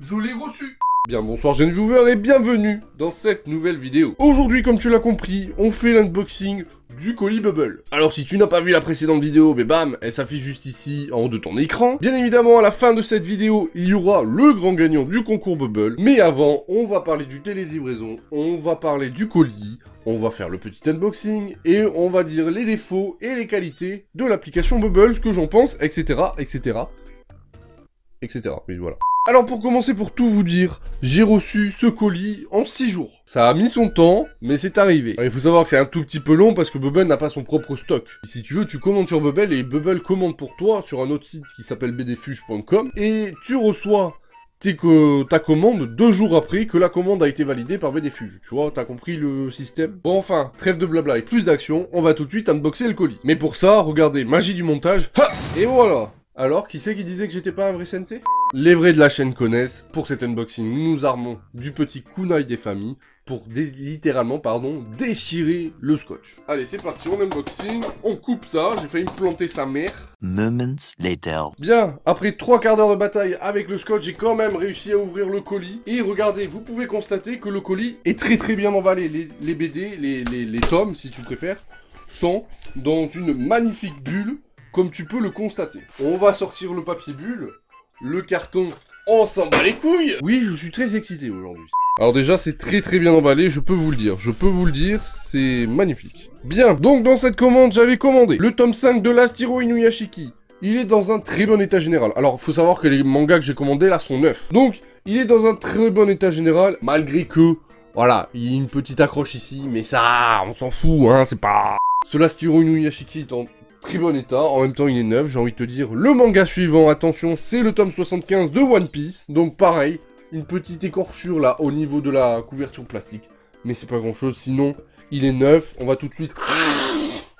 je l'ai reçu. Bien bonsoir jeunes viewers et bienvenue dans cette nouvelle vidéo. Aujourd'hui, comme tu l'as compris, on fait l'unboxing du colis Bubble. Alors si tu n'as pas vu la précédente vidéo, mais bam, elle s'affiche juste ici en haut de ton écran. Bien évidemment, à la fin de cette vidéo, il y aura le grand gagnant du concours Bubble. Mais avant, on va parler du délai de livraison, on va parler du colis, on va faire le petit unboxing et on va dire les défauts et les qualités de l'application Bubble, ce que j'en pense, etc., etc., etc. Oui, voilà. Alors pour commencer, pour tout vous dire, j'ai reçu ce colis en 6 jours. Ça a mis son temps, mais c'est arrivé. Alors, il faut savoir que c'est un tout petit peu long parce que Bubble n'a pas son propre stock. Et si tu veux, tu commandes sur Bubble et Bubble commande pour toi sur un autre site qui s'appelle bdfuge.com et tu reçois ta commande 2 jours après que la commande a été validée par bdfuge. Tu vois, t'as compris le système? Bon enfin, trêve de blabla et plus d'action, on va tout de suite unboxer le colis. Mais pour ça, regardez, magie du montage, ha! Et voilà! Alors, qui c'est qui disait que j'étais pas un vrai sensei? Les vrais de la chaîne connaissent, pour cet unboxing, nous nous armons du petit kunai des familles pour littéralement, déchirer le scotch. Allez, c'est parti, on unboxing, on coupe ça, j'ai failli me planter sa mère. Moments later. Bien, après 3 quarts d'heure de bataille avec le scotch, j'ai quand même réussi à ouvrir le colis. Et regardez, vous pouvez constater que le colis est très bien emballé. Les BD, les tomes, si tu préfères, sont dans une magnifique bulle, comme tu peux le constater. On va sortir le papier bulle, le carton, on s'en bat les couilles. Oui, je suis très excité aujourd'hui. Alors déjà, c'est très bien emballé, je peux vous le dire, c'est magnifique. Bien, donc dans cette commande, j'avais commandé le tome 5 de Last Hero Inuyashiki. Il est dans un très bon état général. Alors, faut savoir que les mangas que j'ai commandés là sont neufs. Donc, il est dans un très bon état général, malgré que, voilà, il y a une petite accroche ici, mais ça, on s'en fout, hein, c'est pas... Ce Last Hero Inuyashiki est en très bon état, en même temps il est neuf, j'ai envie de te dire. Le manga suivant, attention, c'est le tome 75 de One Piece. Donc pareil, une petite écorchure là au niveau de la couverture plastique. Mais c'est pas grand chose, sinon il est neuf, on va tout de suite...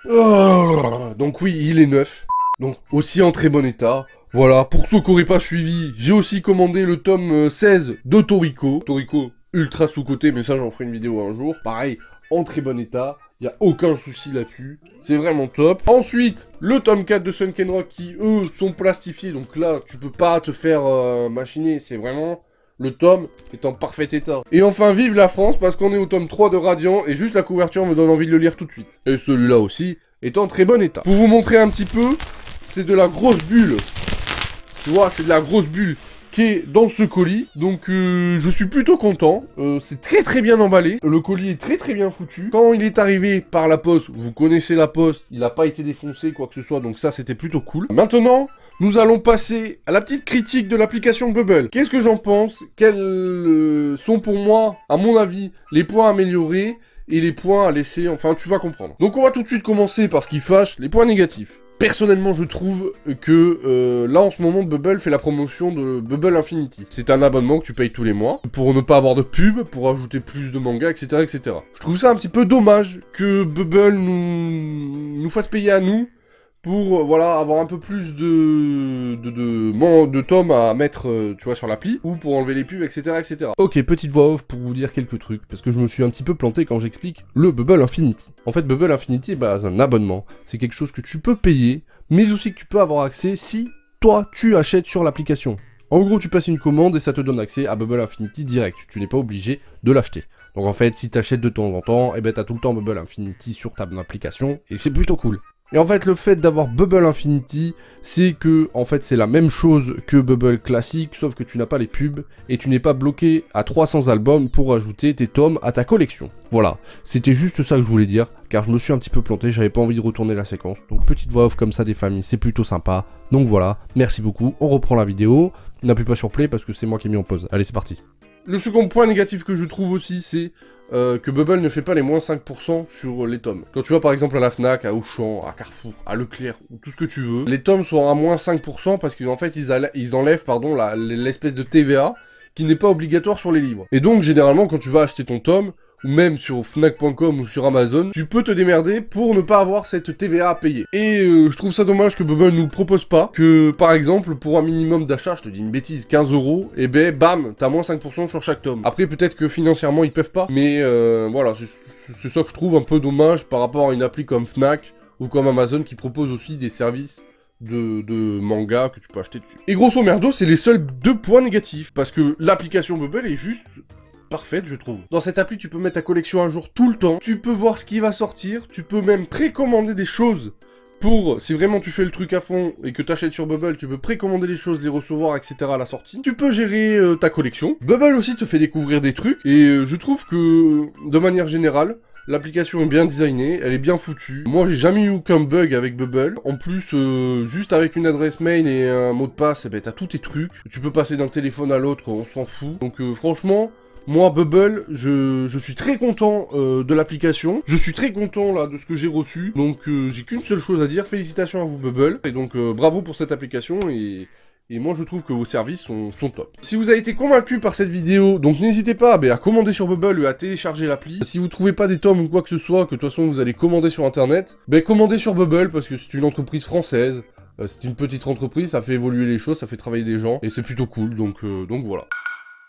Donc oui, il est neuf. Donc aussi en très bon état. Voilà, pour ceux qui n'auraient pas suivi, j'ai aussi commandé le tome 16 de Toriko. Toriko ultra sous-coté, mais ça j'en ferai une vidéo un jour. Pareil, en très bon état. Il n'y a aucun souci là-dessus, c'est vraiment top. Ensuite, le tome 4 de Sunken Rock qui, eux, sont plastifiés. Donc là, tu peux pas te faire machiner, c'est vraiment... Le tome est en parfait état. Et enfin, vive la France, parce qu'on est au tome 3 de Radiant, et juste la couverture me donne envie de le lire tout de suite. Et celui-là aussi est en très bon état. Pour vous montrer un petit peu, c'est de la grosse bulle. Tu vois, c'est de la grosse bulle qui est dans ce colis, donc je suis plutôt content, c'est très bien emballé, le colis est très bien foutu. Quand il est arrivé par la poste, vous connaissez la poste, il n'a pas été défoncé, quoi que ce soit, donc ça c'était plutôt cool. Maintenant, nous allons passer à la petite critique de l'application Bubble. Qu'est-ce que j'en pense? Quels sont pour moi, à mon avis, les points améliorés et les points à laisser, enfin tu vas comprendre. Donc on va tout de suite commencer par ce qui fâche, les points négatifs. Personnellement, je trouve que là, en ce moment, Bubble fait la promotion de Bubble Infinity. C'est un abonnement que tu payes tous les mois, pour ne pas avoir de pub, pour ajouter plus de mangas, etc., etc. Je trouve ça un petit peu dommage que Bubble nous fasse payer à nous, pour, voilà, avoir un peu plus de tomes à mettre, tu vois, sur l'appli, ou pour enlever les pubs, etc., etc. Ok, petite voix off pour vous dire quelques trucs, parce que je me suis un petit peu planté quand j'explique le Bubble Infinity. En fait, Bubble Infinity est un abonnement. C'est quelque chose que tu peux payer, mais aussi que tu peux avoir accès si, toi, tu achètes sur l'application. En gros, tu passes une commande et ça te donne accès à Bubble Infinity direct. Tu n'es pas obligé de l'acheter. Donc en fait, si tu achètes de temps en temps, eh ben t'as tout le temps Bubble Infinity sur ta application, et c'est plutôt cool. Et en fait, le fait d'avoir Bubble Infinity, c'est que, en fait, c'est la même chose que Bubble classique, sauf que tu n'as pas les pubs, et tu n'es pas bloqué à 300 albums pour ajouter tes tomes à ta collection. Voilà, c'était juste ça que je voulais dire, car je me suis un petit peu planté, j'avais pas envie de retourner la séquence. Donc, petite voix off comme ça des familles, c'est plutôt sympa. Donc voilà, merci beaucoup, on reprend la vidéo. N'appuie pas sur play parce que c'est moi qui ai mis en pause. Allez, c'est parti. Le second point négatif que je trouve aussi, c'est que Bubble ne fait pas les moins 5% sur les tomes. Quand tu vas par exemple à la Fnac, à Auchan, à Carrefour, à Leclerc, ou tout ce que tu veux, les tomes sont à moins 5% parce qu'en fait ils enlèvent l'espèce de TVA qui n'est pas obligatoire sur les livres. Et donc généralement quand tu vas acheter ton tome, ou même sur Fnac.com ou sur Amazon, tu peux te démerder pour ne pas avoir cette TVA à payer. Et je trouve ça dommage que Bubble nous propose pas que, par exemple, pour un minimum d'achat, je te dis une bêtise, 15 €, et ben bam, t'as moins 5% sur chaque tome. Après, peut-être que financièrement, ils peuvent pas, mais voilà, c'est ça que je trouve un peu dommage par rapport à une appli comme Fnac ou comme Amazon qui propose aussi des services de manga que tu peux acheter dessus. Et grosso merdo, c'est les seuls 2 points négatifs, parce que l'application Bubble est juste parfaite, je trouve. Dans cette appli, tu peux mettre ta collection à jour tout le temps, tu peux voir ce qui va sortir, tu peux même précommander des choses pour, si vraiment tu fais le truc à fond et que t'achètes sur Bubble, tu peux précommander les choses, les recevoir, etc. à la sortie. Tu peux gérer ta collection. Bubble aussi te fait découvrir des trucs, et je trouve que, de manière générale, l'application est bien designée, elle est bien foutue. Moi, j'ai jamais eu aucun bug avec Bubble. En plus, juste avec une adresse mail et un mot de passe, eh ben, t'as tous tes trucs. Tu peux passer d'un téléphone à l'autre, on s'en fout. Donc franchement, moi, Bubble, je suis très content de l'application. Je suis très content là de ce que j'ai reçu. Donc j'ai qu'une seule chose à dire, félicitations à vous Bubble. Et donc bravo pour cette application et moi je trouve que vos services sont top. Si vous avez été convaincu par cette vidéo, donc n'hésitez pas à commander sur Bubble et à télécharger l'appli. Si vous trouvez pas des tomes ou quoi que ce soit, que de toute façon vous allez commander sur internet, commandez sur Bubble parce que c'est une entreprise française. C'est une petite entreprise, ça fait évoluer les choses, ça fait travailler des gens, et c'est plutôt cool, donc voilà.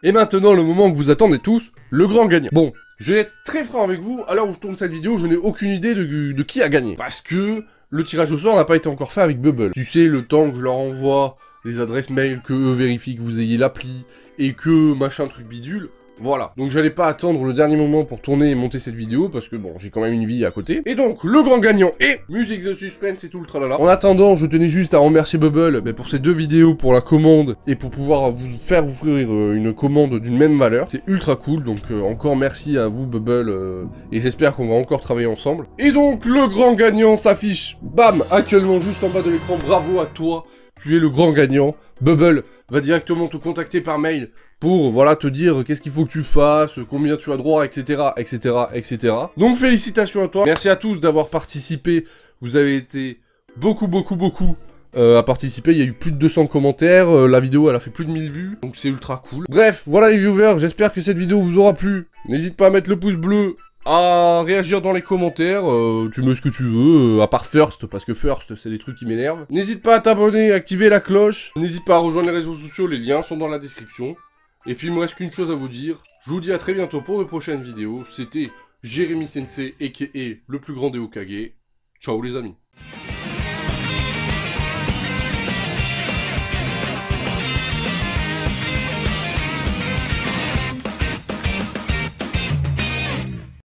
Et maintenant, le moment que vous attendez tous, le grand gagnant. Bon, je vais être très franc avec vous, à l'heure où je tourne cette vidéo, je n'ai aucune idée de qui a gagné. Parce que le tirage au sort n'a pas été encore fait avec Bubble. Tu sais, le temps que je leur envoie les adresses mail, que eux vérifient que vous ayez l'appli, et que machin truc bidule, voilà. Donc j'allais pas attendre le dernier moment pour tourner et monter cette vidéo, parce que bon, j'ai quand même une vie à côté. Et donc, le grand gagnant est musique the suspense et tout le tralala. En attendant, je tenais juste à remercier Bubble pour ces 2 vidéos, pour la commande, et pour pouvoir vous faire offrir une commande d'une même valeur. C'est ultra cool, donc encore merci à vous Bubble, et j'espère qu'on va encore travailler ensemble. Et donc, le grand gagnant s'affiche, bam, actuellement juste en bas de l'écran, bravo à toi. Tu es le grand gagnant. Bubble va directement te contacter par mail pour, voilà, te dire qu'est-ce qu'il faut que tu fasses, combien tu as droit, etc., etc., etc. Donc, félicitations à toi. Merci à tous d'avoir participé. Vous avez été beaucoup à participer. Il y a eu plus de 200 commentaires. La vidéo, elle a fait plus de 1000 vues. Donc, c'est ultra cool. Bref, voilà les viewers. J'espère que cette vidéo vous aura plu. N'hésite pas à mettre le pouce bleu, à réagir dans les commentaires, tu mets ce que tu veux, à part First, parce que First, c'est des trucs qui m'énervent. N'hésite pas à t'abonner, activer la cloche, n'hésite pas à rejoindre les réseaux sociaux, les liens sont dans la description. Et puis il me reste qu'une chose à vous dire, je vous dis à très bientôt pour de prochaines vidéos, c'était Jérémy Sensei, a.k.a. le plus grand des Hokage. Ciao les amis.